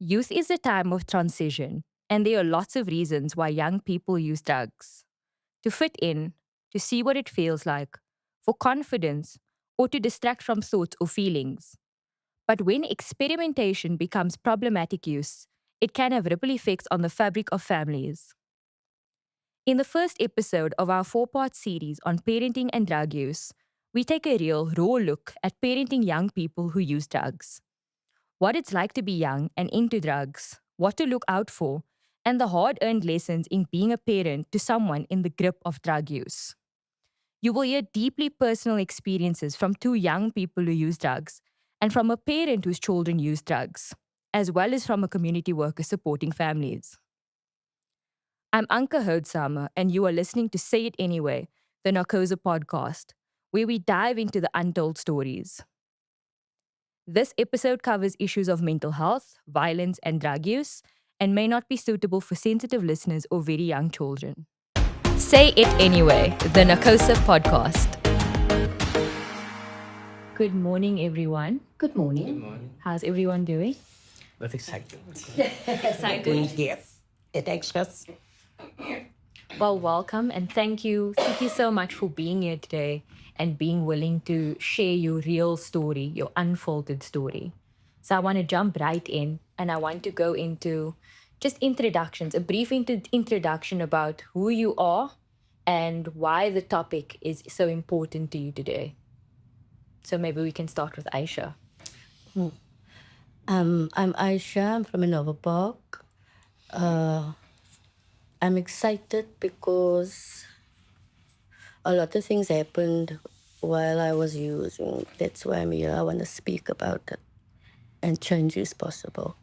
Youth is a time of transition, and there are lots of reasons why young people use drugs to fit in, to see what it feels like, for confidence, or to distract from thoughts or feelings. But when experimentation becomes problematic use, it can have ripple effects on the fabric of families. In the first episode of our four-part series on parenting and drug use, we take a real, raw look at parenting young people who use drugs, what it's like to be young and into drugs, what to look out for, and the hard earned lessons in being a parent to someone in the grip of drug use. You will hear deeply personal experiences from two young people who use drugs and from a parent whose children use drugs, as well as from a community worker supporting families. I'm Anka Herdsama, and you are listening to Say It Anyway, the Narcosa podcast, where we dive into the untold stories. This episode covers issues of mental health, violence, and drug use, and may not be suitable for sensitive listeners or very young children. Say It Anyway, the Narcosa podcast. Good morning, everyone. Good morning. Good morning. How's everyone doing? That's exciting. Excited. Yes, it anxious. Well, welcome and thank you. Thank you so much for being here today and being willing to share your real story, your unfolded story. So I want to jump right in and I want to go into just introductions, a brief introduction about who you are and why the topic is so important to you today. So maybe we can start with Aisha. I'm Ayesha. I'm from Nova Park. I'm excited because a lot of things happened while I was using. That's why I'm here. I want to speak about it. And change is possible.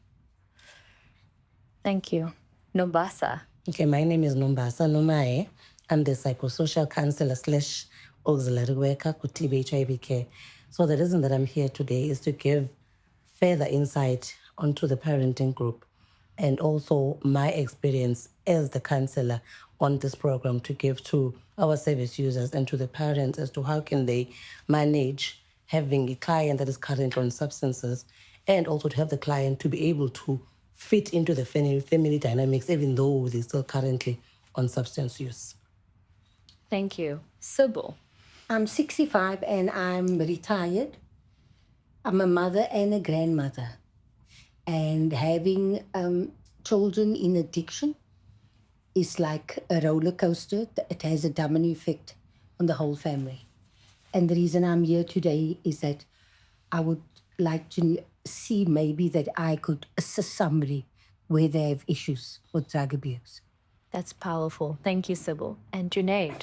Thank you. Nombasa. Okay, my name is Nombasa Nomae. I'm the psychosocial counselor slash auxiliary worker with TB HIV care. So the reason that I'm here today is to give further insight onto the parenting group and also my experience as the counselor on this program to give to our service users and to the parents as to how can they manage having a client that is currently on substances and also to have the client to be able to fit into the family dynamics even though they're still currently on substance use. Thank you. Sybil. I'm 65 and I'm retired. I'm a mother and a grandmother. And having children in addiction is like a roller coaster. It has a domino effect on the whole family. And the reason I'm here today is that I would like to see maybe that I could assist somebody where they have issues with drug abuse. That's powerful. Thank you, Sybil. And Junaid.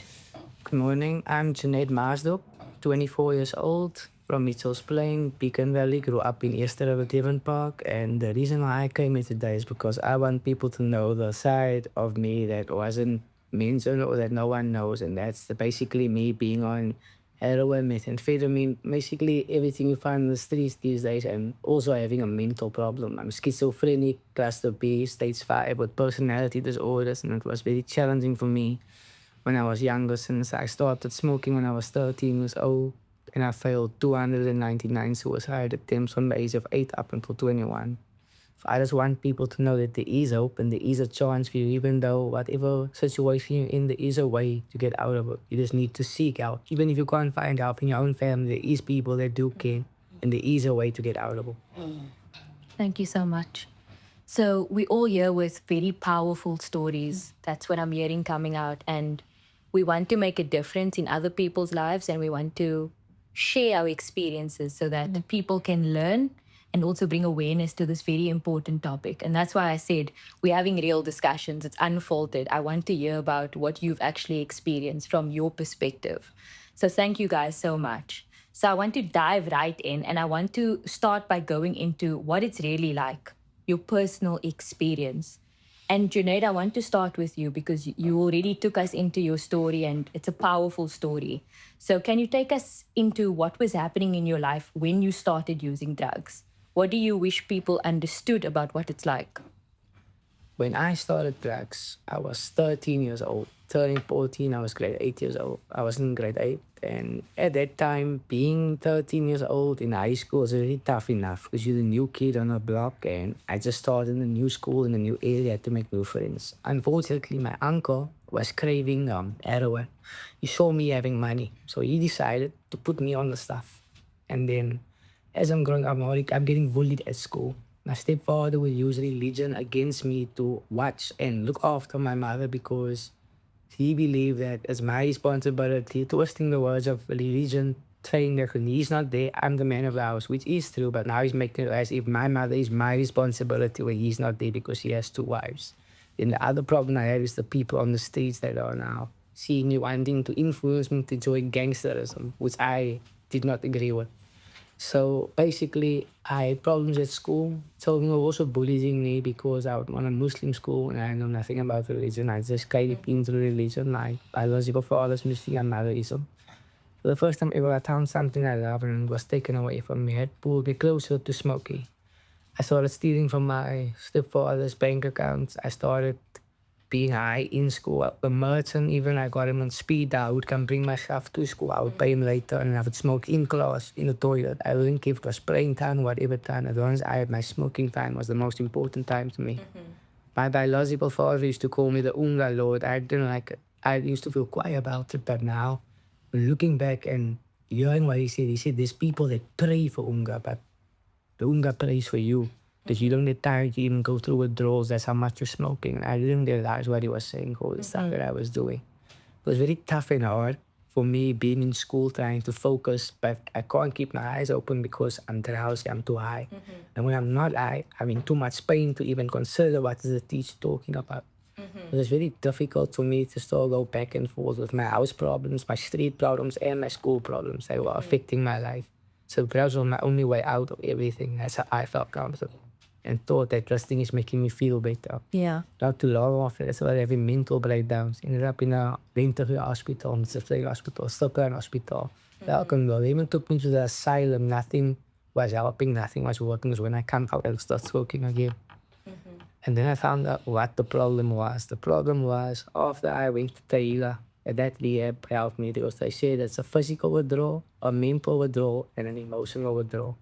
Good morning. I'm Junaid Maasdorp, 24 years old, from Mitchell's Plain, Beacon Valley. Grew up in East River, Devon Park. And the reason why I came here today is because I want people to know the side of me that wasn't mentioned or that no one knows. And that's basically me being on heroin, methamphetamine, basically everything you find in the streets these days, and also having a mental problem. I'm schizophrenic, cluster B, stage 5 with personality disorders, and it was very challenging for me when I was younger since I started smoking when I was 13 years old, and I failed 299 suicide attempts from the age of 8 up until 21. I just want people to know that there is hope and there is a chance for you, even though whatever situation you're in, there is a way to get out of it. You just need to seek out. Even if you can't find help in your own family, there is people that do can, and there is a way to get out of it. Thank you so much. So we all here with very powerful stories. That's what I'm hearing coming out. And we want to make a difference in other people's lives and we want to share our experiences so that people can learn and also bring awareness to this very important topic. And that's why I said we're having real discussions. It's unfolded. I want to hear about what you've actually experienced from your perspective. So thank you guys so much. So I want to dive right in and I want to start by going into what it's really like, your personal experience. And Junaid, I want to start with you because you already took us into your story and it's a powerful story. So can you take us into what was happening in your life when you started using drugs? What do you wish people understood about what it's like? When I started drugs, I was 13 years old. Turning 14, I was grade 8 years old. I was in grade 8. And at that time, being 13 years old in high school was really tough enough because you're the new kid on the block. And I just started in a new school in a new area to make new friends. Unfortunately, my uncle was craving heroin. He saw me having money. So he decided to put me on the stuff. And then as I'm growing up, I'm getting bullied at school. My stepfather would use religion against me to watch and look after my mother because he believed that it's my responsibility, twisting the words of religion, saying that when he's not there, I'm the man of the house, which is true, but now he's making it as if my mother is my responsibility when he's not there because he has two wives. Then the other problem I have is the people on the streets that are now seeing me wanting to influence me to join gangsterism, which I did not agree with. So basically, I had problems at school. So they were also bullying me because I was on a Muslim school and I know nothing about religion. I just came into religion. I biological fathers, Muslim and motherism. So the first time ever I found something I loved and was taken away from me, it pulled me closer to smoking. I started stealing from my stepfather's bank accounts. I started being high in school. The merchant, even I got him on speed dial. I would come bring myself to school. I would pay him later and I would smoke in class, in the toilet. I wouldn't give it was playing time, whatever time. As long as I had my smoking time was the most important time to me. My biological father used to call me the Unga Lord. I didn't like it. I used to feel quiet about it, but now, looking back and hearing what he said, there's people that pray for Unga, but the Unga prays for you. That you don't get tired, you even go through withdrawals. That's how much you're smoking. And I didn't realize what he was saying, all the stuff that I was doing. It was very tough and hard for me being in school trying to focus, but I can't keep my eyes open because I'm drowsy, I'm too high. And when I'm not high, I'm in too much pain to even consider what is the teacher talking about. It was very difficult for me to still go back and forth with my house problems, my street problems, and my school problems. They were affecting my life. So drugs was my only way out of everything. That's how I felt comfortable and thought that this thing is making me feel better. Yeah. Not too long after, that's why having mental breakdowns. Ended up in a mental hospital, a hospital, Sybil hospital. Welcome though. They even took me to the asylum. Nothing was helping, nothing was working. So when I come out, I start smoking again. And then I found out what the problem was. The problem was after I went to Taylor, that rehab helped me because they said it's a physical withdrawal, a mental withdrawal, and an emotional withdrawal.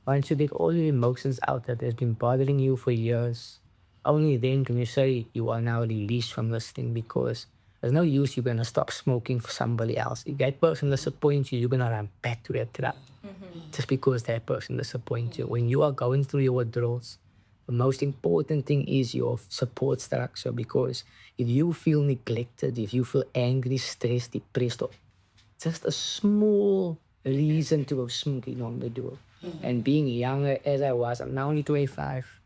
Once you get all your emotions out that has been bothering you for years, only then can you say you are now released from this thing because there's no use you're gonna stop smoking for somebody else. If that person disappoints you, you're gonna run back to that trap. Just because that person disappoints you. When you are going through your withdrawals, the most important thing is your support structure because if you feel neglected, if you feel angry, stressed, depressed, or just a small reason to go smoking on the door. And being younger as I was, I'm now only 25.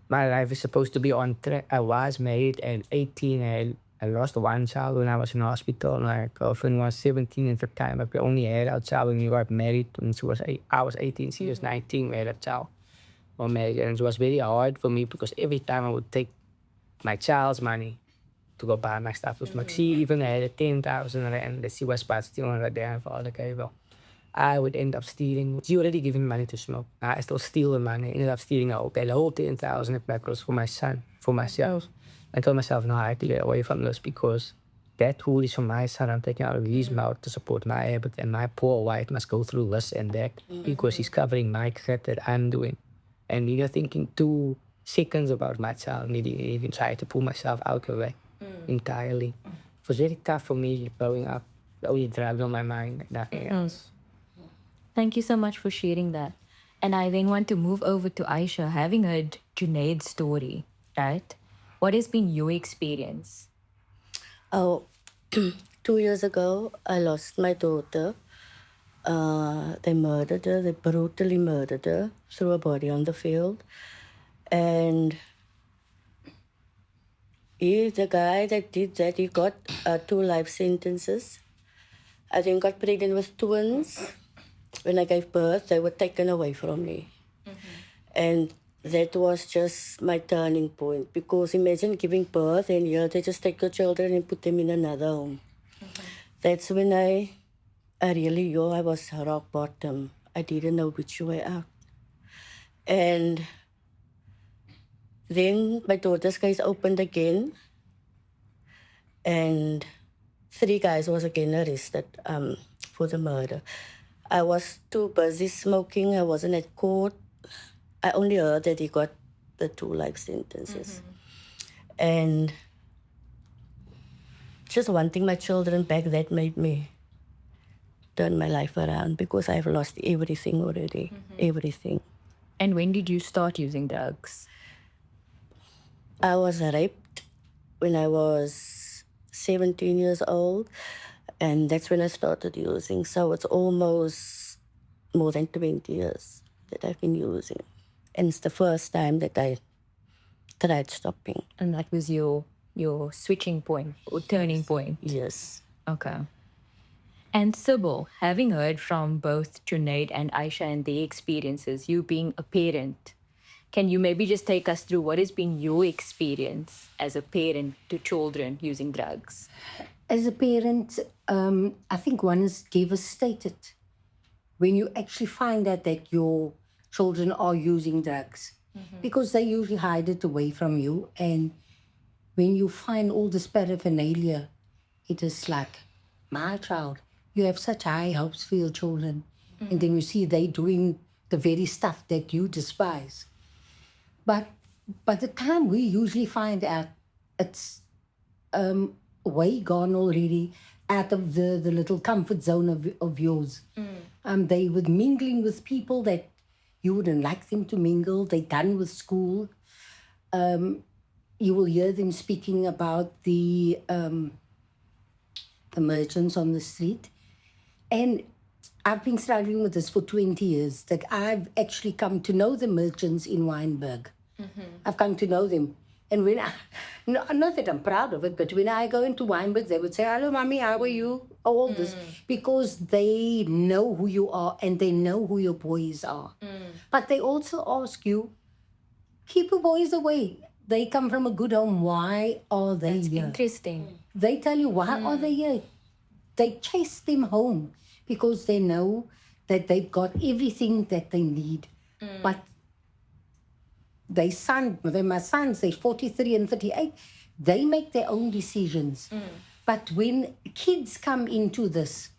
My life is supposed to be on track. I was married at 18 and I lost one child when I was in hospital. My girlfriend was 17 at the time. I only had a child when we got married when she was I was 18, she was 19, we had a child. Or married. And it was very hard for me because every time I would take my child's money to go buy my stuff. Like she even had a 10,000 rand that she was about stealing on the damn father gave her. I would end up stealing. She already given me money to smoke. I still steal the money. Ended up stealing the whole 10,000 if that was for my son, for myself. I told myself, no, I have to get away from this because that tool is for my son. I'm taking out of his mouth to support my habit, and my poor wife must go through this and that because he's covering my crap that I'm doing. And you're thinking 2 seconds about my child, maybe even try to pull myself out of it entirely. It was very tough for me growing up. The only drugs on my mind, nothing else. Thank you so much for sharing that. And I then want to move over to Aisha, having heard Junaid's story, right? What has been your experience? Oh, 2 years ago, I lost my daughter. They murdered her. They brutally murdered her, threw her body on the field. And the guy that did that, he got 2 life sentences. I then got pregnant with twins. When I gave birth, they were taken away from me. And that was just my turning point because imagine giving birth and here they just take your children and put them in another home. That's when I really knew I was rock bottom. I didn't know which way out. And Then my daughter's case opened again, and 3 guys was again arrested for the murder. I was too busy smoking. I wasn't at court. I only heard that he got the 2 life sentences. And just wanting my children back, that made me turn my life around because I've lost everything already. Everything. And when did you start using drugs? I was raped when I was 17 years old, and that's when I started using. So it's almost more than 20 years that I've been using. And it's the first time that I tried stopping. And that was your switching point or turning point. Yes. Okay. And Sybil, having heard from both Junaid and Ayesha and their experiences, you being a parent, can you maybe just take us through what has been your experience as a parent to children using drugs? As a parent, I think one is devastated when you actually find out that your children are using drugs because they usually hide it away from you. And when you find all this paraphernalia, it is like, my child, you have such high hopes for your children. And then you see they doing the very stuff that you despise. But by the time we usually find out, it's way gone already out of the little comfort zone of yours. They were mingling with people that you wouldn't like them to mingle. They're done with school. You will hear them speaking about the merchants on the street. And I've been struggling with this for 20 years, that I've actually come to know the merchants in Wynberg. I've come to know them. And when not that I'm proud of it, but when I go into Wynberg, they would say, hello, mommy, how are you? All this. Because they know who you are and they know who your boys are. But they also ask you, keep your boys away. They come from a good home. Why are they here? Interesting. They tell you, why are they here? They chase them home because they know that they've got everything that they need. But my sons, they're 43 and 38, they make their own decisions. But when kids come into this,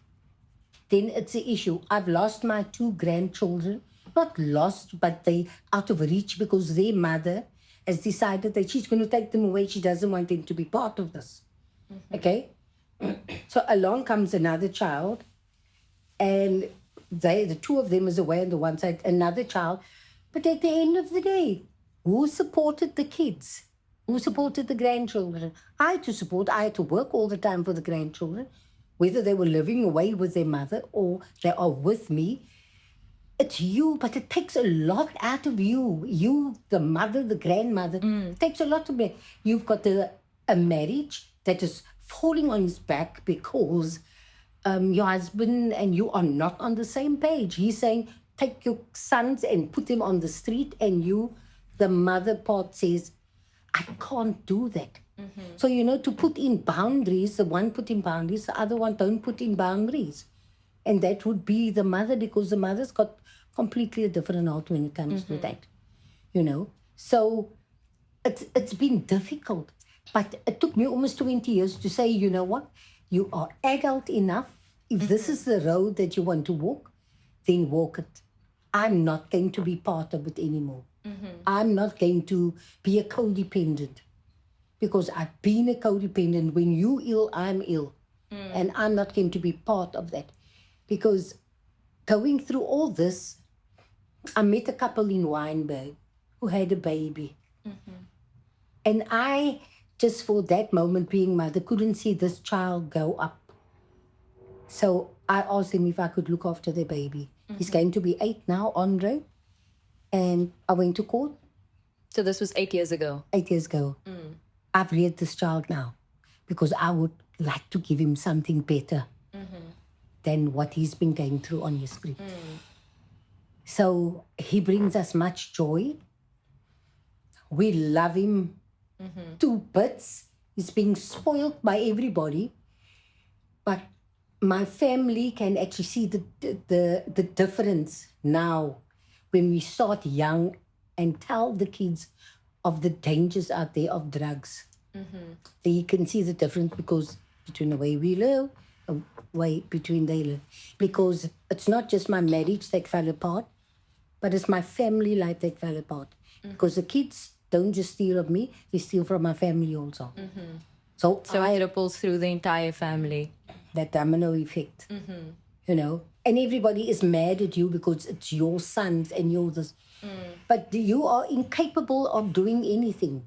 then it's an issue. I've lost my 2 grandchildren. Not lost, but they out of reach because their mother has decided that she's going to take them away. She doesn't want them to be part of this. Okay? So along comes another child, and the 2 of them is away on the one side, another child. But at the end of the day, who supported the kids? Who supported the grandchildren? I had to support. I had to work all the time for the grandchildren, whether they were living away with their mother or they are with me. It's you, but it takes a lot out of you. You, the mother, the grandmother, it takes a lot of me. You've got a marriage that is falling on his back because your husband and you are not on the same page. He's saying, take your sons and put them on the street, and you, the mother part, says, I can't do that. So, to put in boundaries, the one put in boundaries, the other one don't put in boundaries. And that would be the mother, because the mother's got completely a different heart when it comes to that, So it's been difficult. But it took me almost 20 years to say, you know what? You are adult enough. If this is the road that you want to walk, then walk it. I'm not going to be part of it anymore. I'm not going to be a codependent, because I've been a codependent. When you ill, I'm ill. And I'm not going to be part of that. Because going through all this, I met a couple in Wynberg who had a baby. And I, just for that moment being mother, couldn't see this child go up. So I asked him if I could look after the baby. He's going to be 8 now, Andre. And I went to court. So this was 8 years ago. 8 years ago. I've reared this child now because I would like to give him something better than what he's been going through on his street. So he brings us much joy. We love him to bits. He's being spoiled by everybody. But my family can actually see the difference now when we start young and tell the kids of the dangers out there of drugs. Then you can see the difference because between the way we live, the way between they live. Because it's not just my marriage that fell apart, but it's my family life that fell apart. Because the kids don't just steal of me, they steal from my family also. So So it ripples through the entire family. that domino effect, you know. And everybody is mad at you because it's your sons and you're this. But you are incapable of doing anything.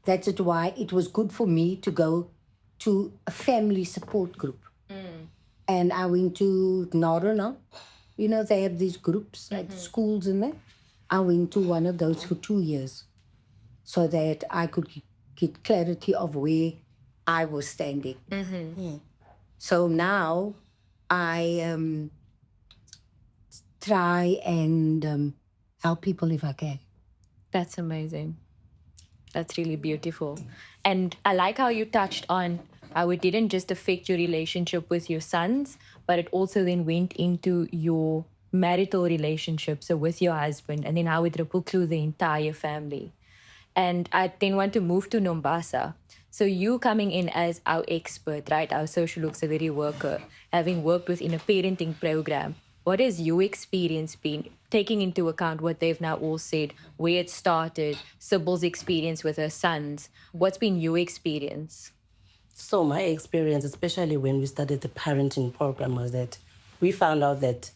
That's it why it was good for me to go to a family support group. And I went to Narona. You know, they have these groups like schools and that. I went to one of those for 2 years so that I could get clarity of where I was standing. So now I try and help people if I can. That's amazing. That's really beautiful. And I like how you touched on how it didn't just affect your relationship with your sons, but it also then went into your marital relationship, so with your husband, and then how it rippled through the entire family. And I then want to move to Nombasa. So you coming in as our expert, right? Our social auxiliary worker, having worked within a parenting program. What has your experience been, taking into account what they've now all said, where it started, Sybil's experience with her sons? What's been your experience? So my experience, especially when we started the parenting program, was that we found out that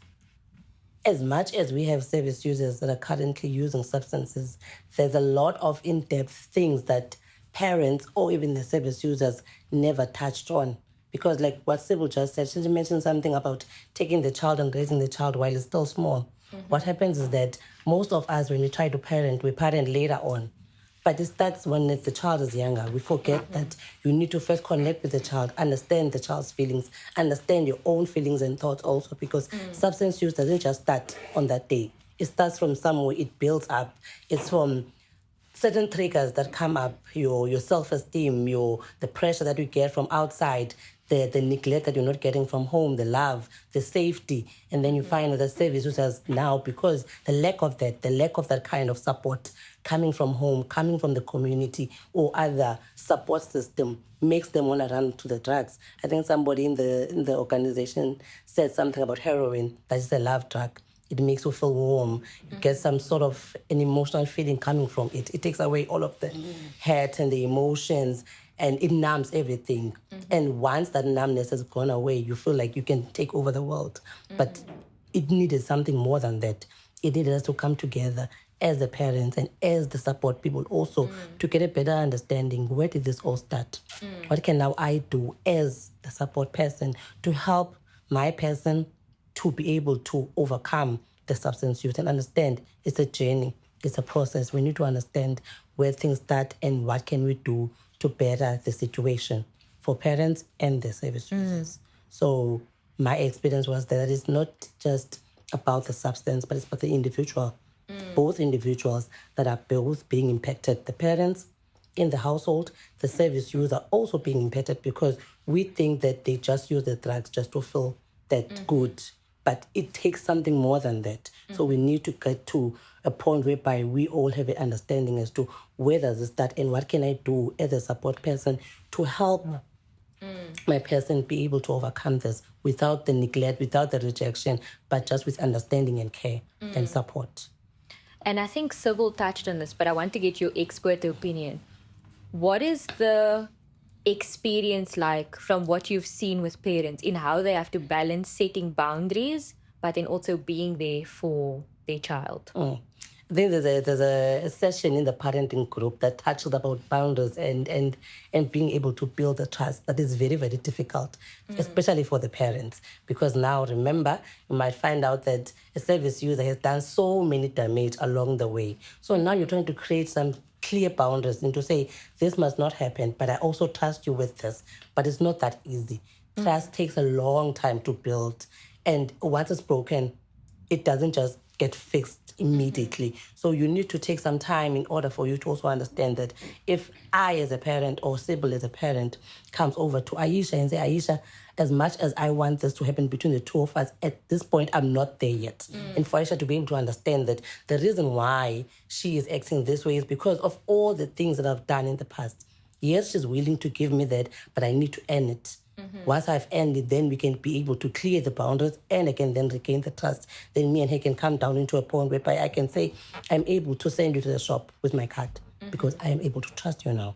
as much as we have service users that are currently using substances, there's a lot of in-depth things that parents or even the service users never touched on. Because like what Sybil just said, she mentioned something about taking the child and raising the child while it's still small. What happens is that most of us, when we try to parent, we parent later on. But it starts when the child is younger. We forget that you need to first connect with the child, understand the child's feelings, understand your own feelings and thoughts also, because substance use doesn't just start on that day. It starts from somewhere, it builds up. It's from certain triggers that come up, your self-esteem, the pressure that you get from outside, the neglect that you're not getting from home, the love, the safety. And then you find that the service users now, because the lack of that kind of support coming from home, coming from the community or other support system, makes them want to run to the drugs. I think somebody in the organization said something about heroin, that is a love drug. It makes you feel warm. You get some sort of an emotional feeling coming from it. It takes away all of the hurt and the emotions, and it numbs everything. And once that numbness has gone away, you feel like you can take over the world. But it needed something more than that. It needed us to come together as the parents and as the support people also to get a better understanding. Where did this all start? What can now I do as the support person to help my person to be able to overcome the substance use and understand it's a journey, it's a process. We need to understand where things start and what can we do to better the situation for parents and the service users. So my experience was that it's not just about the substance, but it's about the individual, both individuals that are both being impacted, the parents in the household, the service user also being impacted because we think that they just use the drugs just to feel that good. But it takes something more than that. So we need to get to a point whereby we all have an understanding as to where does it start and what can I do as a support person to help my person be able to overcome this without the neglect, without the rejection, but just with understanding and care and support. And I think Sybil touched on this, but I want to get your expert opinion. What is the experience like from what you've seen with parents in how they have to balance setting boundaries, but then also being there for their child? I think there's a session in the parenting group that touches about boundaries and being able to build a trust that is very, very difficult, especially for the parents. Because now, remember, you might find out that a service user has done so many damage along the way. So now you're trying to create some clear boundaries and to say, this must not happen, but I also trust you with this. But it's not that easy. Trust takes a long time to build. And once it's broken, it doesn't just get fixed trust immediately. So you need to take some time in order for you to also understand that if I as a parent or Sybil as a parent comes over to Ayesha and say, Ayesha, as much as I want this to happen between the two of us, at this point, I'm not there yet. And for Ayesha to be able to understand that the reason why she is acting this way is because of all the things that I've done in the past. Yes, she's willing to give me that, but I need to earn it. Once I've earned it, then we can be able to clear the boundaries and I can then regain the trust. Then me and he can come down into a point whereby I can say, I'm able to send you to the shop with my card because I am able to trust you now.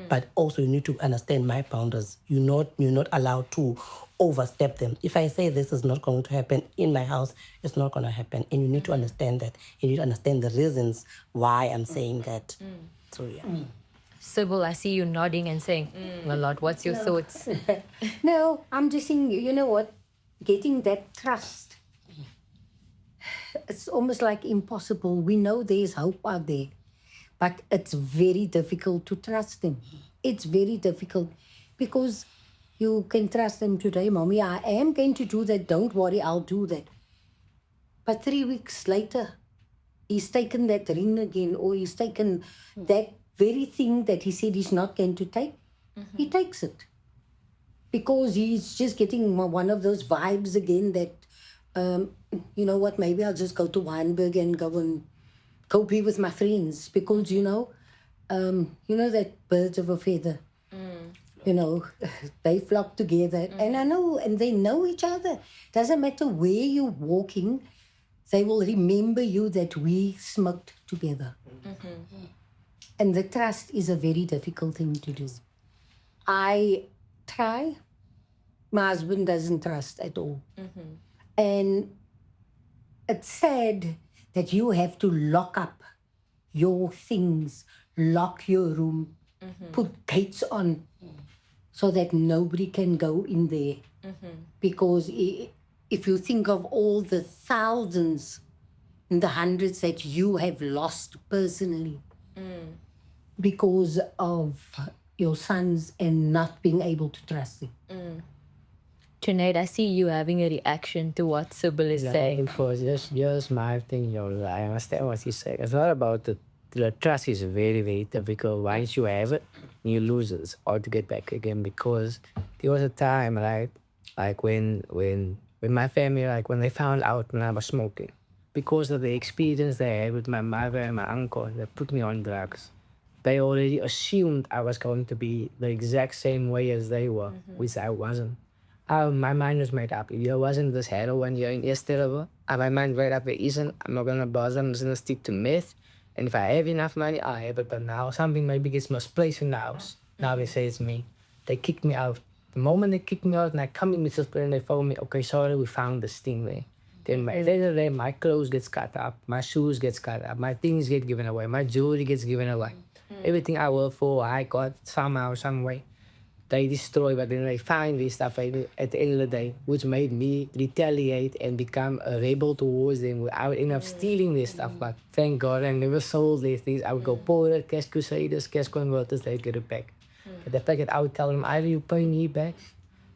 But also you need to understand my boundaries. You're not allowed to overstep them. If I say this is not going to happen in my house, it's not going to happen. And you need to understand that. You need to understand the reasons why I'm saying that. So yeah. Sybil, I see you nodding and saying a lot. What's your thoughts? No, I'm just saying, you know what? Getting that trust, it's almost like impossible. We know there's hope out there, but it's very difficult to trust them. It's very difficult because you can trust them today, Mommy, I am going to do that. Don't worry, I'll do that. But 3 weeks later, he's taken that ring again, or he's taken that very thing that he said he's not going to take. He takes it. Because he's just getting one of those vibes again that, you know what, maybe I'll just go to Weinberg and go be with my friends. Because, you know that birds of a feather, you know, they flock together. And I know, and they know each other. Doesn't matter where you're walking, they will remember you that we smoked together. And the trust is a very difficult thing to do. I try. My husband doesn't trust at all. And it's sad that you have to lock up your things, lock your room, put gates on so that nobody can go in there. Because if you think of all the thousands and the hundreds that you have lost personally because of your sons and not being able to trust them. Junaid, I see you having a reaction to what Sybil is saying. For just my thing, I understand what he's saying. It's not about the trust is very, very difficult. Once you have it, you lose it. It's hard to get back again because there was a time, right? Like when my family, like when they found out when I was smoking, because of the experience they had with my mother and my uncle, they put me on drugs. They already assumed I was going to be the exact same way as they were, which I wasn't. My mind was made up. If there wasn't this heroin here in Esteraba, my mind made up there isn't. I'm not going to bother. I'm just going to stick to meth. And if I have enough money, I have it. But now something maybe gets misplaced in the house. Now they say it's me. They kicked me out. The moment they kicked me out and I come in Mrs. Plain and they phone me, okay, sorry, we found this thing there. Then later day, my clothes gets cut up, my shoes gets cut up, my things get given away, my jewelry gets given away. Everything I worked for, I got somehow, some way. They destroy, but then they find this stuff at the end of the day, which made me retaliate and become a rebel towards them. I would end up stealing this stuff, but thank God I never sold these things. I would go pour it, cash crusaders, cash converters, they'd get it back. But the packet, I would tell them, either you pay me back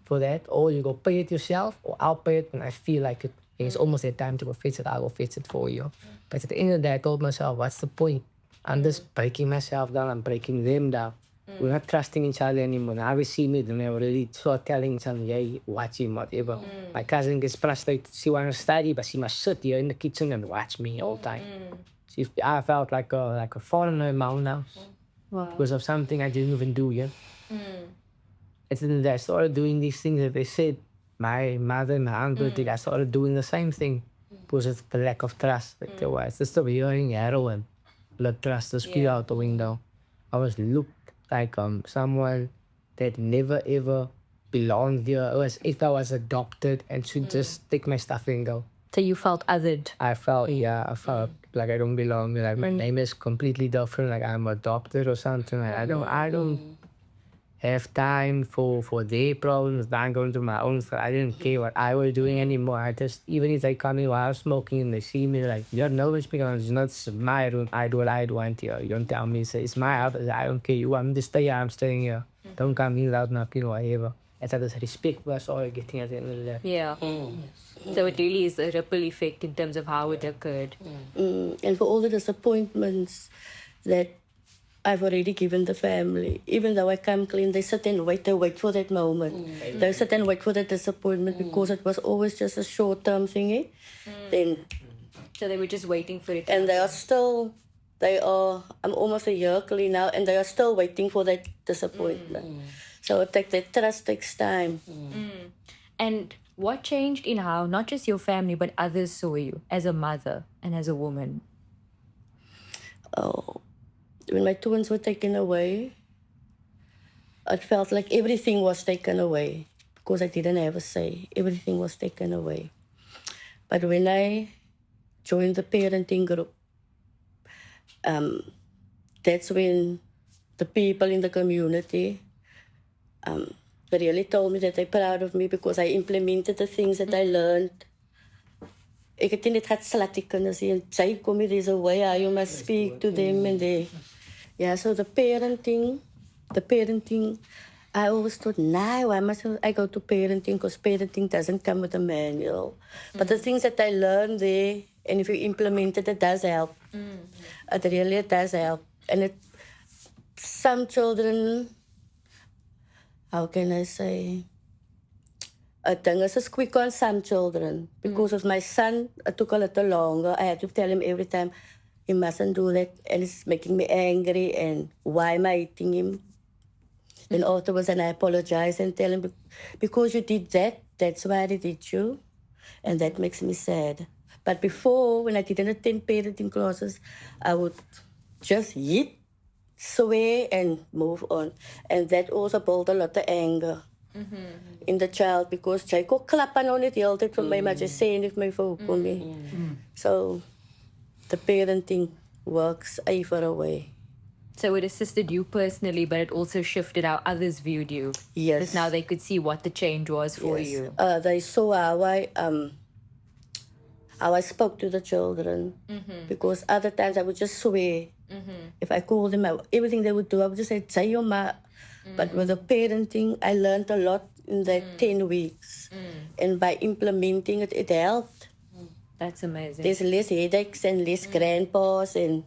for that, or you go pay it yourself, or I'll pay it when I feel like it. And it's almost that time to go fix it, I will fix it for you. But at the end of the day, I told myself, what's the point? I'm just breaking myself down, I'm breaking them down. We're not trusting each other anymore. Now we see me, then they already start telling each other, hey, watch him, whatever. My cousin gets frustrated. She wants to study, but she must sit here in the kitchen and watch me all the time. I felt like a foreigner in my own house. Wow. Because of something I didn't even do yet. And then I started doing these things that they said. My mother and my aunt did. I started doing the same thing because of the lack of trust. Like there was just hearing heroin. Let trust just go out the window. I was looked like someone that never ever belonged here. It was if I was adopted and should just take my stuff and go. So you felt othered? I felt like I don't belong. Like my name is completely different. Like I'm adopted or something. Like I don't have time for their problems. I'm going to my own. So I didn't care what I was doing anymore. I just, even if they come in while I'm smoking and they see me like, you're nervous because it's not my room. I do what I want here. You don't tell me, say, it's my house. I don't care. You want me to stay here, I'm staying here. Don't come in loud knocking or whatever. It's this respect was all getting at the end of the day. Yeah. So it really is a ripple effect in terms of how it occurred. And for all the disappointments that I've already given the family. Even though I come clean, they sit and wait. They wait for that moment. They sit and wait for that disappointment because it was always just a short-term thingy. Then, So they were just waiting for it. and I'm almost a year clean now, and they are still waiting for that disappointment. So that trust takes time. And what changed in how not just your family but others saw you as a mother and as a woman? Oh, when my twins were taken away, it felt like everything was taken away because I didn't have a say. Everything was taken away. But when I joined the parenting group, that's when the people in the community they really told me that they're proud of me because I implemented the things that I learned. Ek het nie net gehad slutty kinders nie, en sy kom hier, there's a way how you must speak to them and yeah, so the parenting, I always thought, nah, why must I go to parenting? Because parenting doesn't come with a manual. But the things that I learned there, and if you implement it, it does help. It really does help. And some children, how can I say? I think it's just quick on some children. Because of my son, it took a little longer. I had to tell him every time, he mustn't do that. And it's making me angry. And why am I eating him? Then afterwards, and I apologize and tell him, because you did that, that's why I did you. And that makes me sad. But before, when I didn't attend parenting classes, I would just hit, swear, and move on. And that also built a lot of anger in the child because jy kon klap aan net die hele tyd vir my, maar jy sê nie vir my vir hoekom nie. So the parenting works either away. So it assisted you personally, but it also shifted how others viewed you. Yes. Because now they could see what the change was for you. They saw how I spoke to the children. Because other times I would just swear. If I called them, everything they would do, I would just say, say your ma. But with the parenting, I learned a lot in that 10 weeks. And by implementing it, it helped. That's amazing. There's less headaches and less grandpas and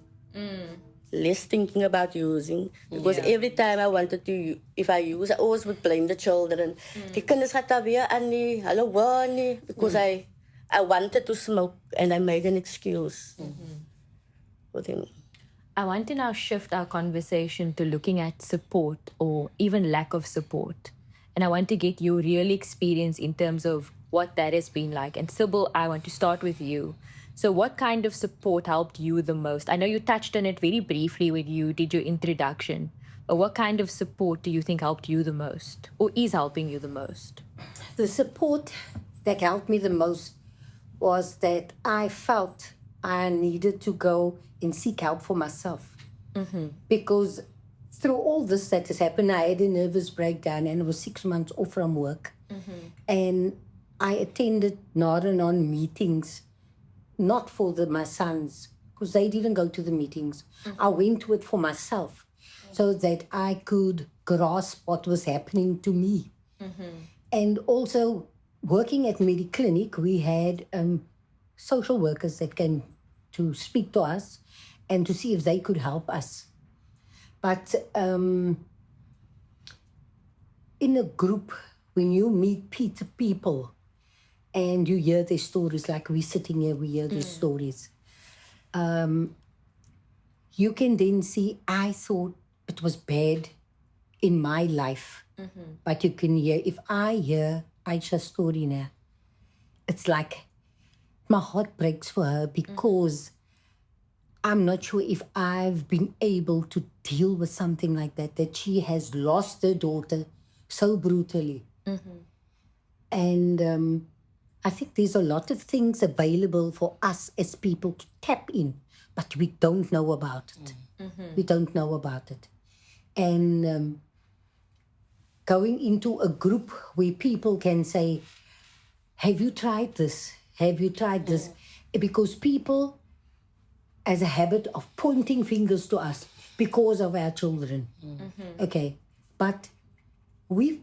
less thinking about using. Because every time I wanted to, if I use, I always would blame the children. Die kinders gaat daar weer aan nie, hulle wou nie. Because I wanted to smoke and I made an excuse for them. I want to now shift our conversation to looking at support or even lack of support. And I want to get your real experience in terms of what that has been like. And Sybil, I want to start with you. So what kind of support helped you the most? I know you touched on it very briefly when you did your introduction. But what kind of support do you think helped you the most or is helping you the most? The support that helped me the most was that I felt I needed to go and seek help for myself. Because through all this that has happened, I had a nervous breakdown and I was 6 months off from work. And I attended non meetings, not for my sons, because they didn't go to the meetings. I went to it for myself so that I could grasp what was happening to me. And also, working at Mediclinic, we had social workers that came to speak to us and to see if they could help us. But in a group, when you meet people and you hear their stories, like we're sitting here, we hear these stories, you can then see, I thought it was bad in my life. But you can hear, if I hear Ayesha's story now, it's like my heart breaks for her because I'm not sure if I've been able to deal with something like that she has lost her daughter so brutally. And I think there's a lot of things available for us as people to tap in, but we don't know about it. We don't know about it. And going into a group where people can say, have you tried this? Have you tried this? Because people has a habit of pointing fingers to us because of our children. Okay, but we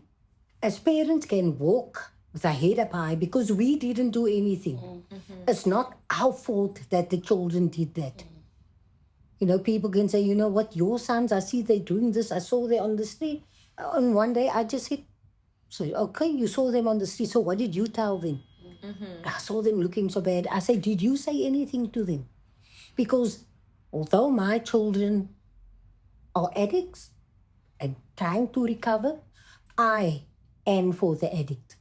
as parents can walk with our head up high because we didn't do anything. It's not our fault that the children did that. You know, people can say, you know what, your sons, I see they're doing this. I saw them on the street. And one day I just said, so, okay, you saw them on the street. So what did you tell them? I saw them looking so bad. I said, did you say anything to them? Because although my children are addicts and trying to recover, I am for the addict.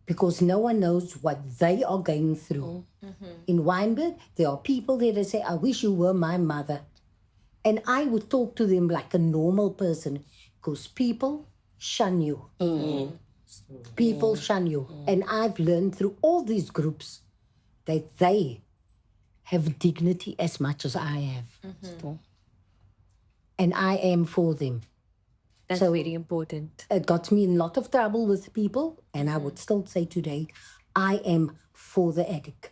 Because no one knows what they are going through. In Weinberg, there are people there that say, I wish you were my mother. And I would talk to them like a normal person because people shun you. People shun you. And I've learned through all these groups that they have dignity as much as I have. And I am for them. That's So- very important. It got me in a lot of trouble with people, and I would still say today, I am for the addict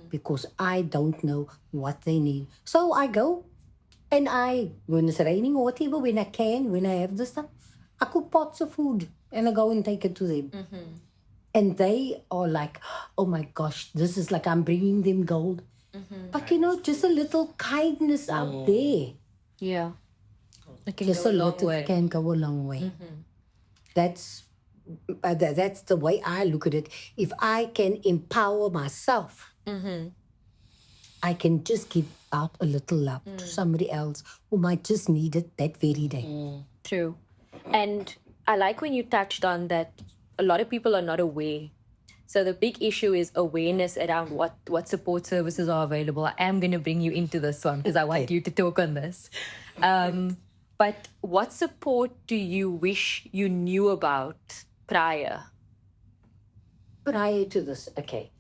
because I don't know what they need. So I go and when it's raining or whatever, when I have this stuff, I cook pots of food and I go and take it to them. And they are like, oh my gosh, this is like I'm bringing them gold. But you know, just a little kindness out there. Yeah. It can Just go a a long little way. can go a long way. That's the way I look at it. If I can empower myself, I can just give out a little love to somebody else who might just need it that very day. True. And I like when you touched on that a lot of people are not aware. So the big issue is awareness around what support services are available. I am going to bring you into this one because I want you to talk on this. But what support do you wish you knew about prior? Prior to this, okay.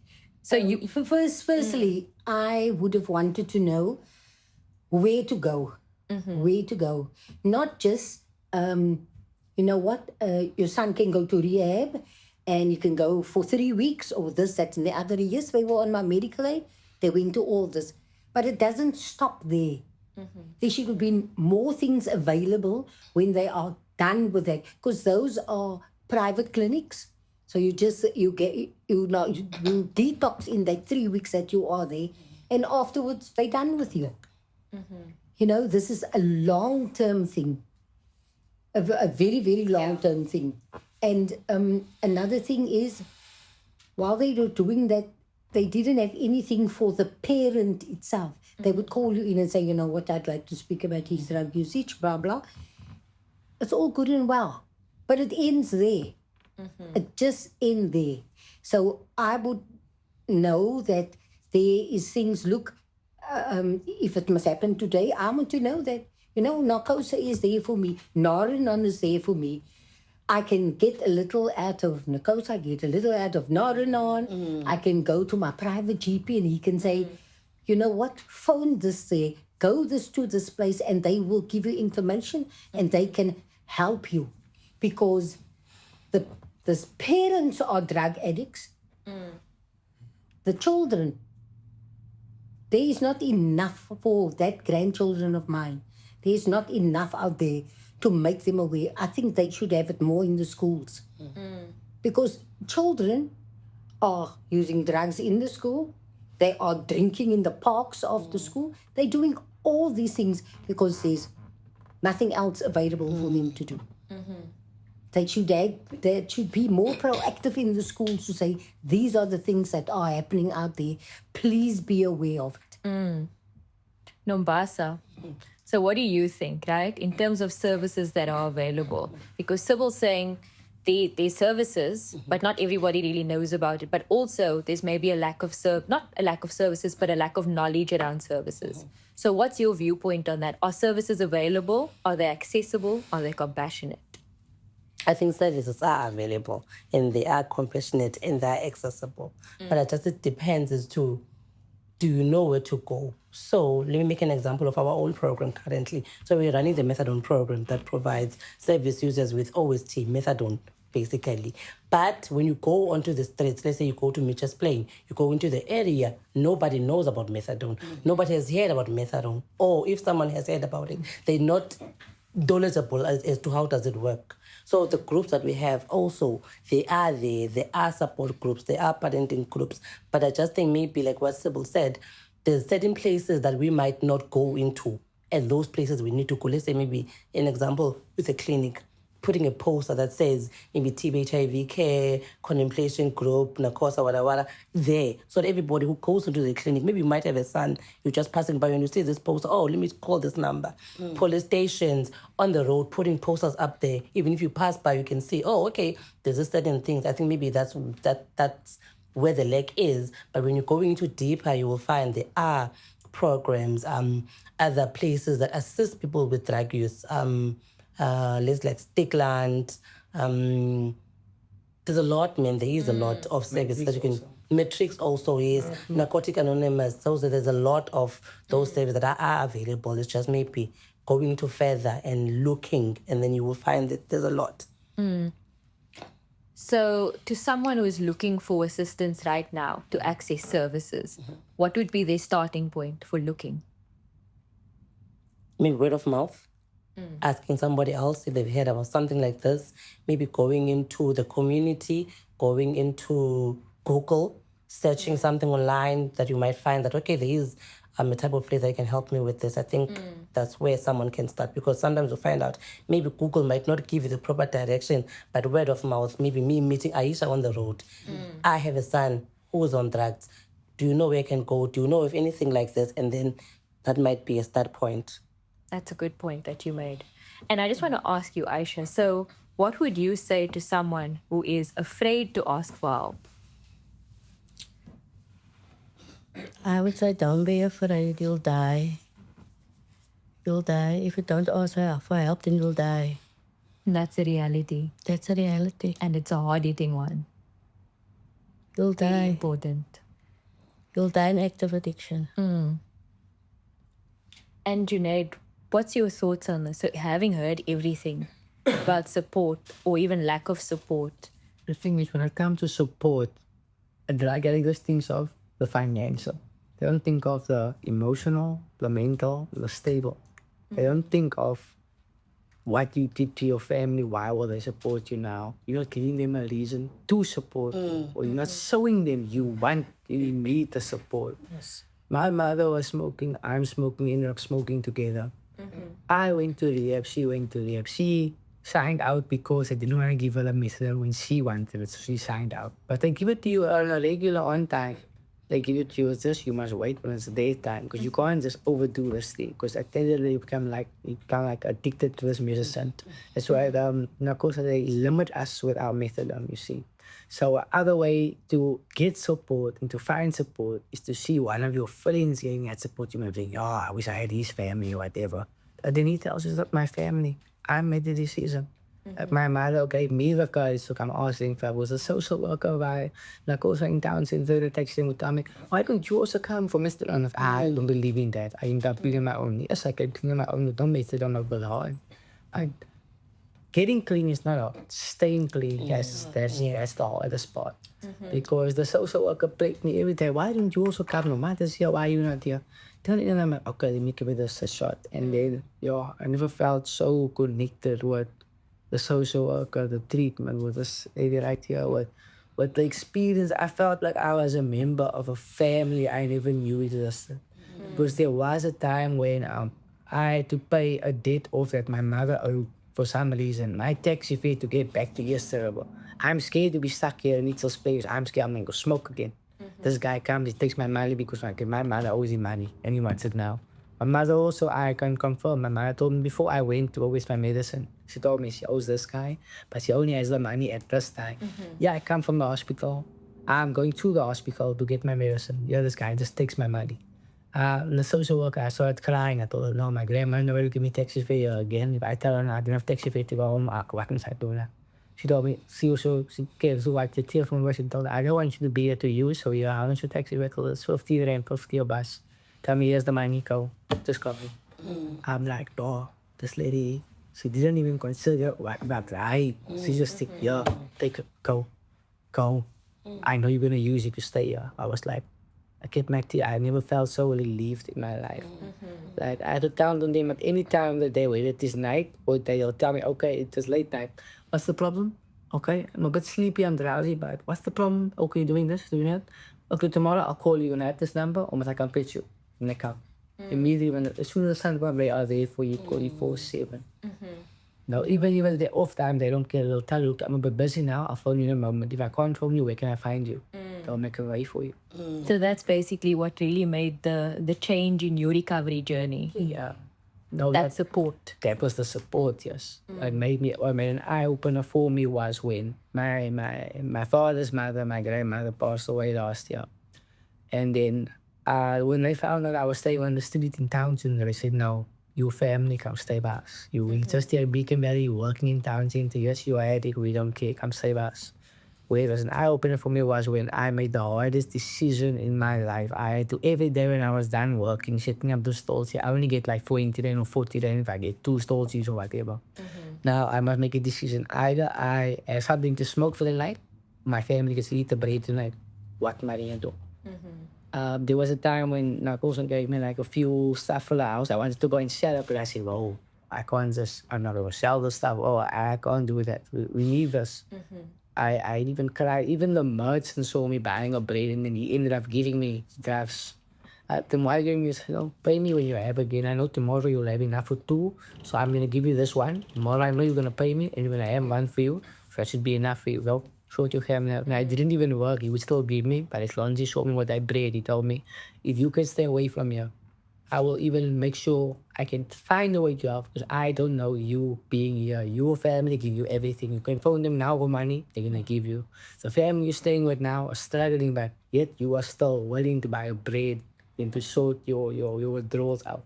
So you Firstly, I would have wanted to know where to go. Where to go. Not just, you know what, your son can go to rehab and you can go for 3 weeks or this, that, and the other. Yes, they were on my medical aid. They went to all this. But it doesn't stop there. There should have been more things available when they are done with that. Because those are private clinics. So you detox in that 3 weeks that you are there, and afterwards they're done with you. You know, this is a long-term thing, a very, very long-term thing. And another thing is, while they were doing that, they didn't have anything for the parent itself. They would call you in and say, you know what, I'd like to speak about his drug usage, blah, blah. It's all good and well, but it ends there. It just ends there. So I would know that there is things, look, if it must happen today, I want to know that, you know, Nombasa is there for me. Naranon is there for me. I can get a little out of Nombasa, I get a little out of Naranon. I can go to my private GP and he can say, you know what, phone this there, go to this place, and they will give you information and they can help you. Because the parents are drug addicts. The children, there is not enough for that grandchildren of mine. There is not enough out there to make them aware. I think they should have it more in the schools. Because children are using drugs in the school. They are drinking in the parks after school. They're doing all these things because there's nothing else available for them to do. They should be more proactive in the schools to say, these are the things that are happening out there. Please be aware of it. Nombasa. So what do you think, right, in terms of services that are available? Because Sybil's saying there's services, but not everybody really knows about it. But also there's maybe not a lack of services, but a lack of knowledge around services. So what's your viewpoint on that? Are services available? Are they accessible? Are they compassionate? I think services are available and they are compassionate and they are accessible. But it depends as to, do you know where to go? So let me make an example of our own program currently. So we're running the methadone program that provides service users with OST, methadone, basically. But when you go onto the streets, let's say you go to Mitchell's Plain, you go into the area, nobody knows about methadone. Nobody has heard about methadone. Or if someone has heard about it, they're not knowledgeable as to how does it work. So the groups that we have also, they are there. There are support groups. There are parenting groups. But I just think maybe like what Sybil said, there's certain places that we might not go into. And those places we need to go. Let's say maybe an example with a clinic, putting a poster that says maybe TB HIV care, contemplation group, Nakosa, whatever, there. So that everybody who goes into the clinic, maybe you might have a son, you're just passing by and you see this poster, oh, let me call this number. Police stations, on the road, putting posters up there. Even if you pass by, you can see, oh, okay, there's a certain things. I think maybe that's where the lack is. But when you're going into deeper, you will find there are programs, other places that assist people with drug use. Let's like Stickland. There's a lot, man. There is a lot of services that you can. Matrix also is Narcotic Anonymous. So there's a lot of those services that are available. It's just maybe going to further and looking, and then you will find that there's a lot. So, to someone who is looking for assistance right now to access services, what would be their starting point for looking? Maybe word of mouth, asking somebody else if they've heard about something like this, maybe going into the community, going into Google, searching something online that you might find that, okay, there is a type of place that can help me with this. I think that's where someone can start, because sometimes you find out maybe Google might not give you the proper direction, but word of mouth, maybe me meeting Ayesha on the road. I have a son who's on drugs. Do you know where I can go? Do you know if anything like this? And then that might be a start point. That's a good point that you made. And I just want to ask you, Aisha, so what would you say to someone who is afraid to ask for help? I would say don't be afraid, you'll die. You'll die. If you don't ask for help, then you'll die. That's a reality. That's a reality. And it's a hard-hitting one. You'll Very die. important. You'll die in active addiction. And Junaid, what's your thoughts on this? So having heard everything about support or even lack of support, The thing is, when it comes to support, a drug addict just thinks of the financial. They don't think of the emotional, the mental, the stable. They don't think of what you did to your family. Why will they support you now? You're not giving them a reason to support you, or you're not showing them you need the support. Yes. My mother was smoking, I'm smoking, we ended up smoking together. I went to rehab, she went to rehab. She signed out because I didn't want to give her a methadone when she wanted it, so she signed out. But they give it to you on a regular on time. They give it to you, it's just you must wait when it's daytime, because you can't just overdo this thing, because at the end of the day you become like addicted to this medicine. That's why narcotics, they limit us with our methadone, you see. So other way to get support and to find support is to see one of your friends getting that support. You might think, oh, I wish I had his family or whatever. And then he tells you, it's not my family. I made the decision. My mother gave me the courage to come asking if I was a social worker by Narcotics in Town Center, the texting with Tommy. Why don't you also come for Mr. If I don't believe in that. I end up being my own. Yes, I can clean my own. Don't make it on the getting clean is not all. Staying clean, yes, that's the whole other spot. Because the social worker break me every day. Why don't you also come? No matter here, why are you not here? Then I'm like, okay, let me give this a shot. And then, I never felt so connected with the social worker, the treatment, with this lady right here, with the experience. I felt like I was a member of a family I never knew existed. Because there was a time when I had to pay a debt off that my mother owed for some reason. My taxi fare to get back to here is terrible. I'm scared to be stuck here in Eagles Place. I'm scared I'm going to go smoke again. This guy comes, he takes my money because my mother owes him money and he wants it now. My mother also, I can confirm, my mother told me before I went to go with my medicine, she told me she owes this guy, but she only has the money at this time. Yeah, I come from the hospital. I'm going to the hospital to get my medicine. Yeah, this guy just takes my money. The social worker, I started crying. I told her, no, my grandma never will give me taxi fare again. If I tell her, no, I don't have taxi fare to go home, I'll go back inside to her. She told me, she gave so wiped the tear from where she told her, I don't want you to be here to use, so yeah, I want you taxi vehicle. It's 50 rand, 50 bus. Tell me, here's the money, go. Just come. I'm like, no, this lady, she didn't even consider what right. She just said, yeah, take it, go. I know you're going to use it if you stay here. I was like, I kept my teeth. I never felt so relieved in my life. Like I had to count on them at any time of the day, whether it is night or they'll tell me, okay, it is late night. What's the problem? Okay, I'm a bit sleepy, I'm drowsy, but what's the problem? Okay, you're doing this, doing that. Okay, tomorrow I'll call you and I have this number, or I can pitch you. And they come. Immediately, as soon as the sun comes, they are there for you 24/7. No, even they're off time, they don't care. They'll tell you, I'm a bit busy now, I'll phone you in a moment. If I can't phone you, where can I find you? They'll make a way for you. So that's basically what really made the change in your recovery journey. Yeah. No, That support. that was the support, yes. What made an eye opener for me was when my father's mother, my grandmother passed away last year. And then when they found out I was staying on the street in Townsend, they said, no, your family come stay with us. You will just here in Beacon Valley, working in Townsend. Yes, you are addict, we don't care, come stay with us. Whereas an eye opener for me was when I made the hardest decision in my life. I had to, every day when I was done working, setting up the stalls here, I only get like 20 rand or 40 rand if I get 2 stalls or whatever. Now I must make a decision. Either I have something to smoke for the night, my family gets to eat the bread tonight. What am I going to do? There was a time when Narcosan gave me like a few stuff for the house. I wanted to go and sell it, but I said, oh, I can't just, I'm not going to sell the stuff. Oh, I can't do that. We need this. I even cried. Even the merchant saw me buying a bread and then he ended up giving me drafts. Tomorrow you said, pay me when you have again. I know tomorrow you'll have enough for 2. So I'm going to give you this one. Tomorrow I know you're going to pay me. And when I have one for you, that should be enough for you. Well, short your family. And I didn't even work. He would still give me. But as long as he showed me what I bread, he told me, if you can stay away from here, I will even make sure I can find a way to help because I don't know you being here. Your family give you everything. You can phone them now for money, they're gonna give you. The family you're staying with now are struggling, but yet you are still willing to buy a bread and to sort your withdrawals out.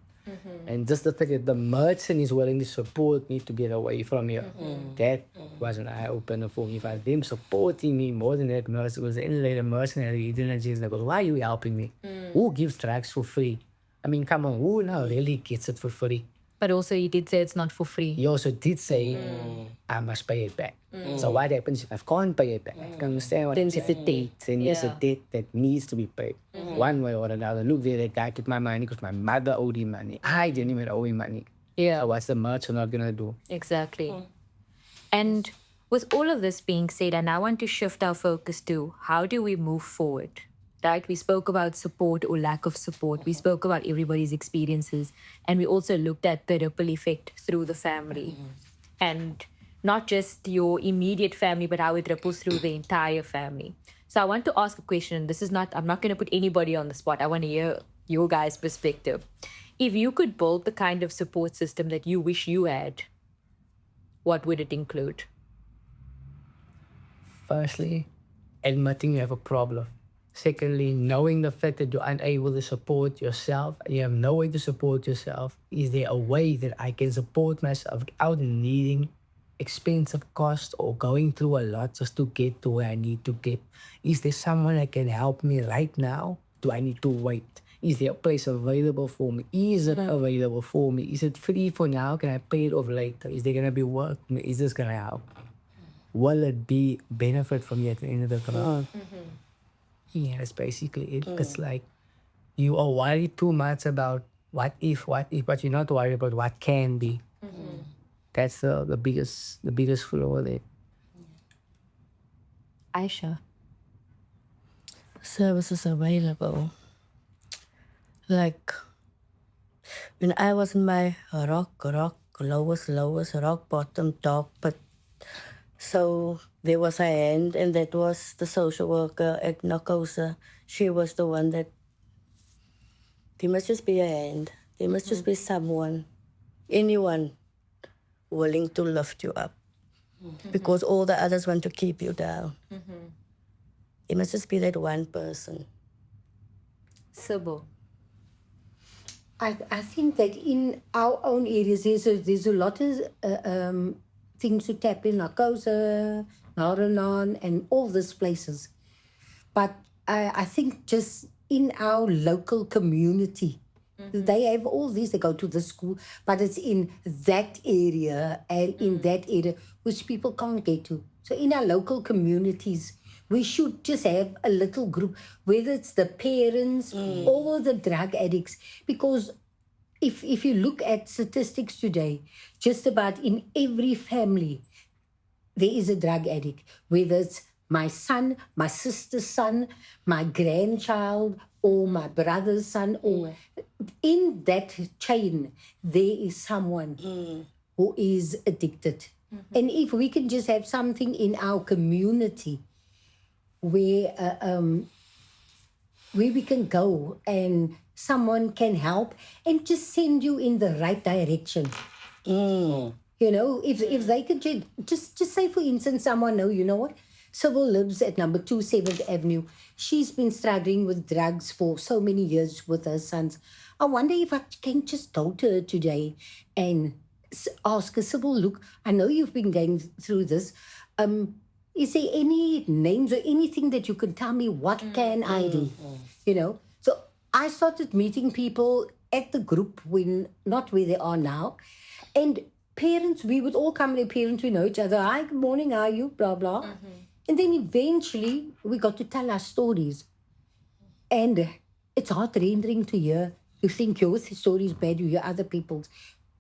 And just the fact that the merchant is willing to support me to get away from here, that was an eye opener for me. But them supporting me more than that merchant was the later mercenary. He didn't just like, why are you helping me? Who gives drugs for free? I mean, come on, who now really gets it for free? But also you did say it's not for free. He also did say, I must pay it back. So what happens if I can't pay it back? You understand what happens if it dates? And it's a debt that needs to be paid. One way or another. Look there, that guy took my money because my mother owed him money. I didn't even owe him money. Yeah. So what's the merchant not going to do? Exactly. And with all of this being said, and I want to shift our focus to how do we move forward? Right? We spoke about support or lack of support. We spoke about everybody's experiences. And we also looked at the ripple effect through the family. And not just your immediate family, but how it ripples through the entire family. So I want to ask a question. This is not, I'm not going to put anybody on the spot. I want to hear your guys' perspective. If you could build the kind of support system that you wish you had, what would it include? Firstly, admitting you have a problem. Secondly, knowing the fact that you're unable to support yourself, and you have no way to support yourself. Is there a way that I can support myself without needing expensive cost or going through a lot just to get to where I need to get? Is there someone that can help me right now? Do I need to wait? Is there a place available for me? Is it available for me? Is it free for now? Can I pay it off later? Is there going to be work? Is this going to help? Will it be benefit for me at the end of the month? Yeah, that's basically it. It's like you are worried too much about what if, but you're not worried about what can be. That's the biggest flaw there. Ayesha. Services available. Like when I was in my lowest rock bottom top, but so there was a hand, and that was the social worker at Narcosa. She was the one that, there must just be a hand. There must just be someone, anyone willing to lift you up. Because all the others want to keep you down. It must just be that one person. Sybil. I think that in our own areas, there's a lot of things to tap in, Narcosa, Naranan, and all these places. But I think just in our local community, they have all these, they go to the school, but it's in that area and in that area which people can't get to. So in our local communities, we should just have a little group, whether it's the parents or the drug addicts, because if you look at statistics today, just about in every family, there is a drug addict, whether it's my son, my sister's son, my grandchild, or my brother's son, or in that chain, there is someone who is addicted. And if we can just have something in our community where we can go and someone can help and just send you in the right direction. You know, if they could just say, for instance, someone know, you know what, Sybil lives at number 2 7th Avenue. She's been struggling with drugs for so many years with her sons. I wonder if I can just go to her today and ask her, Sybil, look, I know you've been going through this. Is there any names or anything that you can tell me? What can I do? You know, so I started meeting people at the group when not where they are now, and parents. We would all come. Their parents, we know each other. Hi, good morning. How are you? Blah blah. And then eventually we got to tell our stories, and it's heart-rending to hear. You think your story is bad. You hear other people's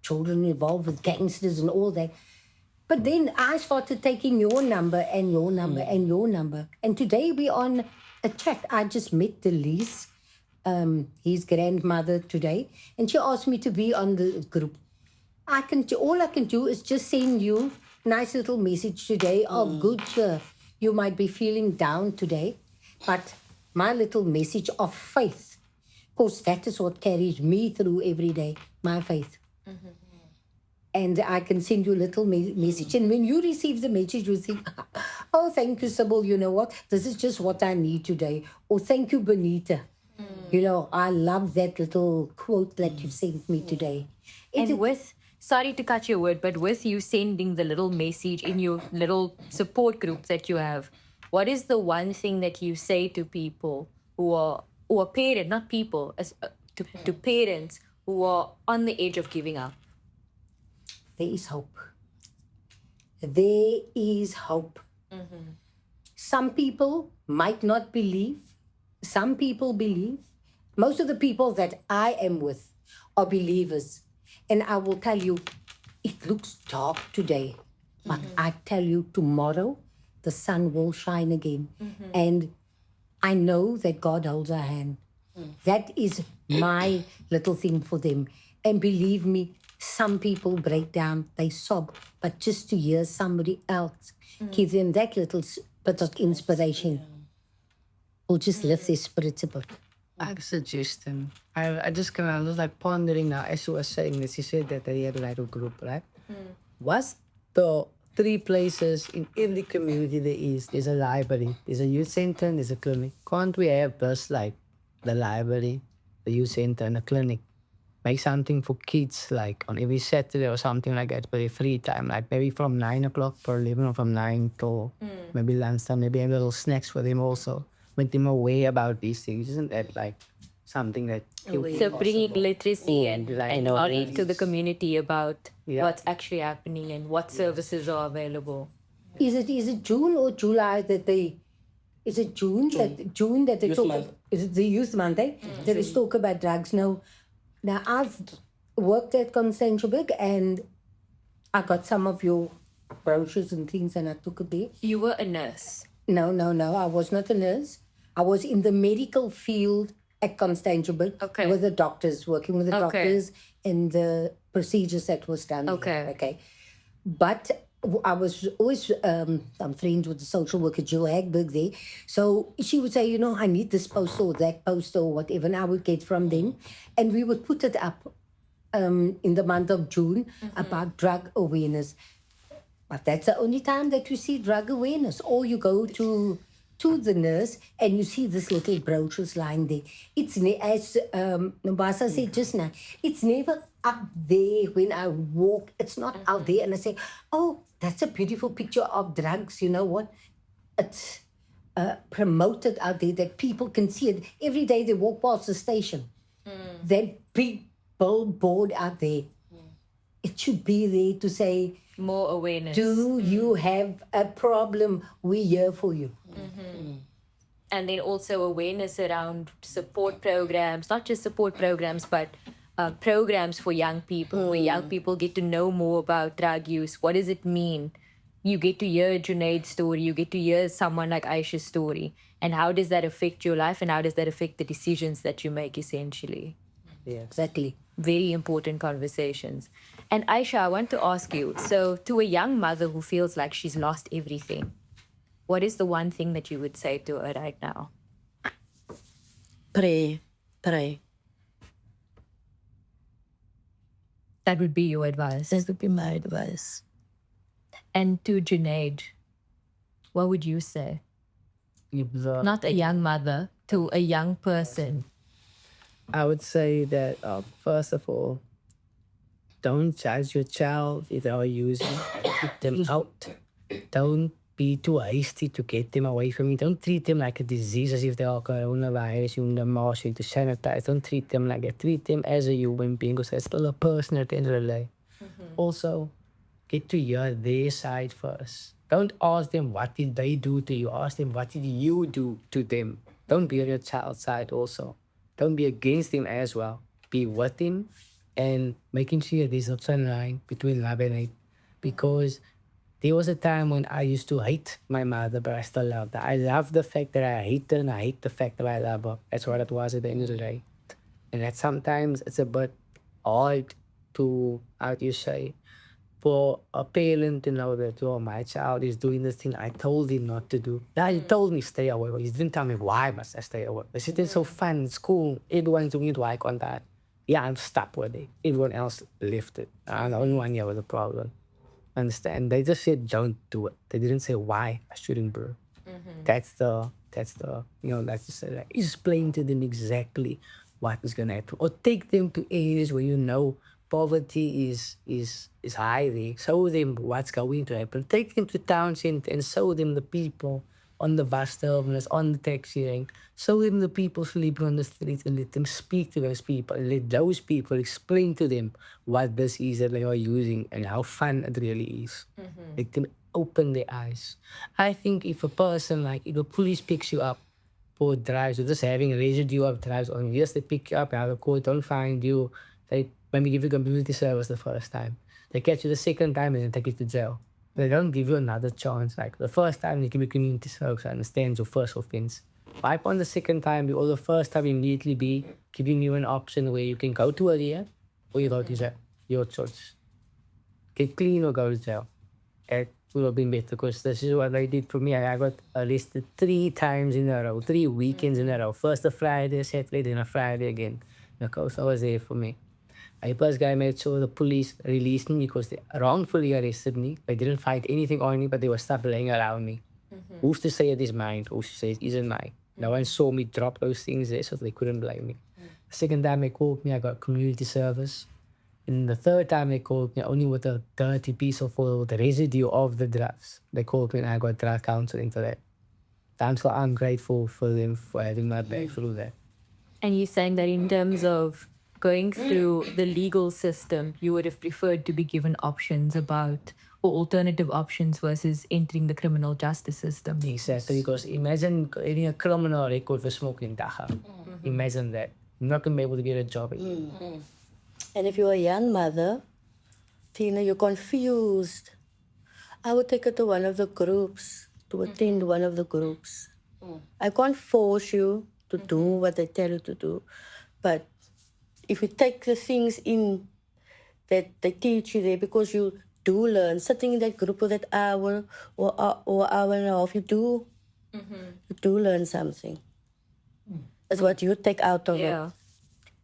children involved with gangsters and all that. But then I started taking your number and your number and your number. And today we're on a chat. I just met Delise, his grandmother today, and she asked me to be on the group. All I can do is just send you a nice little message today of good cheer. You might be feeling down today, but my little message of faith, of course, that is what carries me through every day, my faith. And I can send you a little message. And when you receive the message, you think, oh, thank you, Sybil. You know what? This is just what I need today. Or thank you, Benita. You know, I love that little quote that you sent me today. And with, sorry to cut your word, but with you sending the little message in your little support group that you have, what is the one thing that you say to people who are parents, not people, to parents who are on the edge of giving up? There is hope. There is hope. Some people might not believe. Some people believe. Most of the people that I am with are believers. And I will tell you, it looks dark today. But I tell you, tomorrow, the sun will shine again. And I know that God holds our hand. That is my little thing for them. And believe me, some people break down, they sob, but just to hear somebody else give them that little bit of inspiration will just lift their spirits a bit. I have a suggestion. I just kind of was like pondering now as you were saying this. You said that they had a little group, right? What's the 3 places in every community there is? There's a library, there's a youth center, and there's a clinic. Can't we have just like the library, the youth center, and the clinic? Make something for kids, like on every Saturday or something like that, for their free time, like maybe from 9 o'clock or 11 or from 9 till maybe lunchtime, maybe have little snacks for them also. Make them aware about these things. Isn't that like something that So bringing literacy and knowledge to the community about Yeah. what's actually happening and what services are available. Is it June or July that they? Is it June that they Youth talk? month. Is it the Youth Month? That they talk about drugs now. Now I've worked at Constantiaberg and I got some of your brochures and things, and I took it there. You were a nurse. No. I was not a nurse. I was in the medical field at Constantiaberg Okay. with the doctors, working with the Okay. doctors and the procedures that was done. there, Okay. Okay. But I was always, I'm friends with the social worker, Jill Hagberg there. So she would say, you know, I need this poster or that poster or whatever, and I would get from them. And we would put it up in the month of June about drug awareness. But that's the only time that you see drug awareness. Or you go to the nurse and you see this little brochures lying there. It's, as Nombasa said just now, it's never up there when I walk. It's not out there and I say, oh, that's a beautiful picture of drugs. You know what? It's promoted out there that people can see it. Every day they walk past the station. That big billboard out there. it should be there to say, More awareness. do you have a problem? We're here for you. And then also awareness around support programs, not just support programs, but programs for young people, where young people get to know more about drug use. What does it mean? You get to hear Junaid's story, you get to hear someone like Aisha's story, and how does that affect your life, and how does that affect the decisions that you make, essentially? Yes. Exactly. Very important conversations. And Aisha, I want to ask you, so to a young mother who feels like she's lost everything, what is the one thing that you would say to her right now? Pray, pray. That would be your advice. That would be my advice. And to Junaid, what would you say? If the- Not a young mother, to a young person. I would say that first of all, don't judge your child if they are using. Keep them out. Don't be too hasty to get them away from you. Don't treat them like a disease as if they are coronavirus. You need a mask, you need to sanitize. Don't treat them like that. Treat them as a human being because they're still a person at the end of the day. Also, get to hear their side first. Don't ask them what did they do to you. Ask them what did you do to them. Don't be on your child's side also. Don't be against him as well. Be with him and making sure there's a thin line between love and hate. Because there was a time when I used to hate my mother, but I still loved her. I love the fact that I hate her and I hate the fact that I love her. That's what it was at the end of the day. And that sometimes it's a bit hard to, how do you say, for a parent to know that, oh, my child is doing this thing I told him not to do. Now, he told me stay away. He didn't tell me why must I stay away. I said, it's so fun, it's cool. Everyone's doing it, why can't that? Yeah, I'm stuck with it. Everyone else left it. I'm the only one here with a problem. Understand? They just said don't do it. They didn't say why I shouldn't, bro. That's the that's just like explain to them exactly what is gonna happen. Or take them to areas where you know poverty is high there. Show them what's going to happen. Take them to towns and show them the people on the bus terminals, on the taxi rank. Show them the people sleeping on the streets and let them speak to those people and let those people explain to them what this is that they are using and how fun it really is. Let them open their eyes. I think if a person if the police picks you up for drives, or just having a residue of drives on, yes, they pick you up, have a court, don't find you. They maybe give you community service the first time. They catch you the second time and then take you to jail. They don't give you another chance. Like the first time they give you community service, I understand your first offense. Why on the second time or the first time immediately be giving you an option where you can go to a rehab or you go to jail? Your choice. Get clean or go to jail. It would have been better because this is what they did for me. I got arrested 3 times in a row, 3 weekends in a row. First a Friday, Saturday, then a Friday again. The coast was there for me. I first guy made sure the police released me because they wrongfully arrested me. They didn't find anything on me, but there was stuff laying around me. Who's to say it is mine? Who's to say it isn't mine? No one saw me drop those things there, so they couldn't blame me. The second time they called me, I got community service. And the third time they called me, only with a dirty piece of oil, the residue of the drugs. They called me and I got drug counseling for that. I'm so ungrateful for them for having my back through that. And you're saying that in terms of going through the legal system, you would have preferred to be given options about or alternative options versus entering the criminal justice system. Exactly, because imagine getting a criminal record for smoking dagga. Imagine that. You're not going to be able to get a job again. And if you're a young mother, Tina, you're confused. I would take her to one of the groups, to attend one of the groups. I can't force you to do what they tell you to do. But if you take the things in that they teach you there, because you do learn, sitting in that group for that hour or hour and a half, you do learn something. That's what you take out of it. Yeah.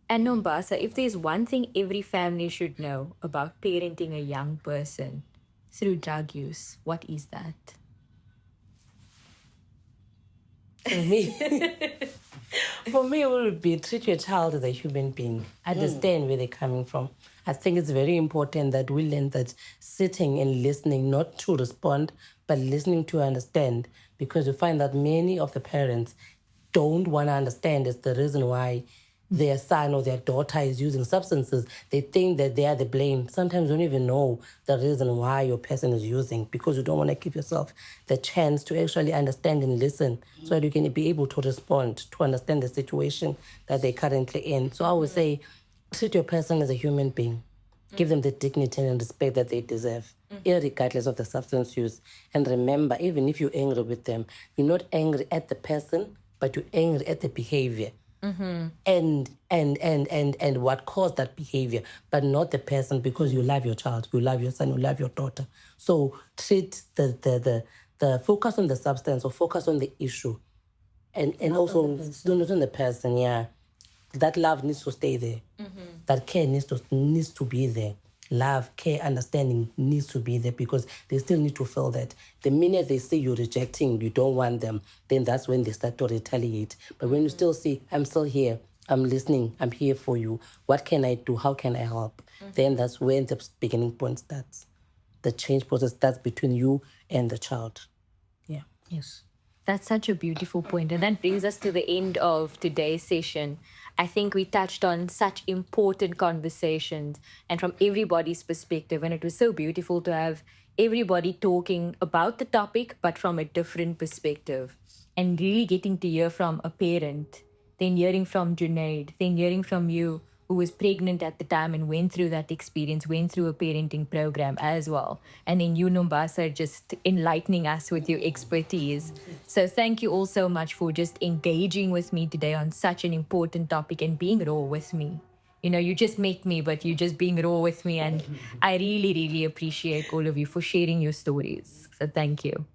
And Nombasa, if there's one thing every family should know about parenting a young person through drug use, what is that? For me, it would be treat your child as a human being. Understand where they're coming from. I think it's very important that we learn that sitting and listening, not to respond, but listening to understand. Because you find that many of the parents don't want to understand. It's the reason why their son or their daughter is using substances, they think that they are the blame. Sometimes you don't even know the reason why your person is using, because you don't want to give yourself the chance to actually understand and listen so that you can be able to respond, to understand the situation that they're currently in. So I would say, treat your person as a human being. Give them the dignity and respect that they deserve, irregardless of the substance use. And remember, even if you're angry with them, you're not angry at the person, but you're angry at the behavior and what caused that behavior, but not the person, because you love your child, you love your son, you love your daughter. So treat the focus on the substance or focus on the issue, and also not on the person. Yeah, that love needs to stay there. That care needs to be there. Love, care, understanding needs to be there, because they still need to feel that. The minute they see you rejecting, you don't want them, then that's when they start to retaliate. But when you still see, I'm still here, I'm listening, I'm here for you, what can I do, how can I help? Then that's when the beginning point starts. The change process starts between you and the child. Yeah. Yes. That's such a beautiful point. And that brings us to the end of today's session. I think we touched on such important conversations and from everybody's perspective. And it was so beautiful to have everybody talking about the topic, but from a different perspective. And really getting to hear from a parent, then hearing from Junaid, then hearing from you, who was pregnant at the time and went through that experience, went through a parenting program as well. And then you, Nombasa, just enlightening us with your expertise. So thank you all so much for just engaging with me today on such an important topic and being raw with me. You know, you just met me, but you're just being raw with me. And I really, really appreciate all of you for sharing your stories. So thank you.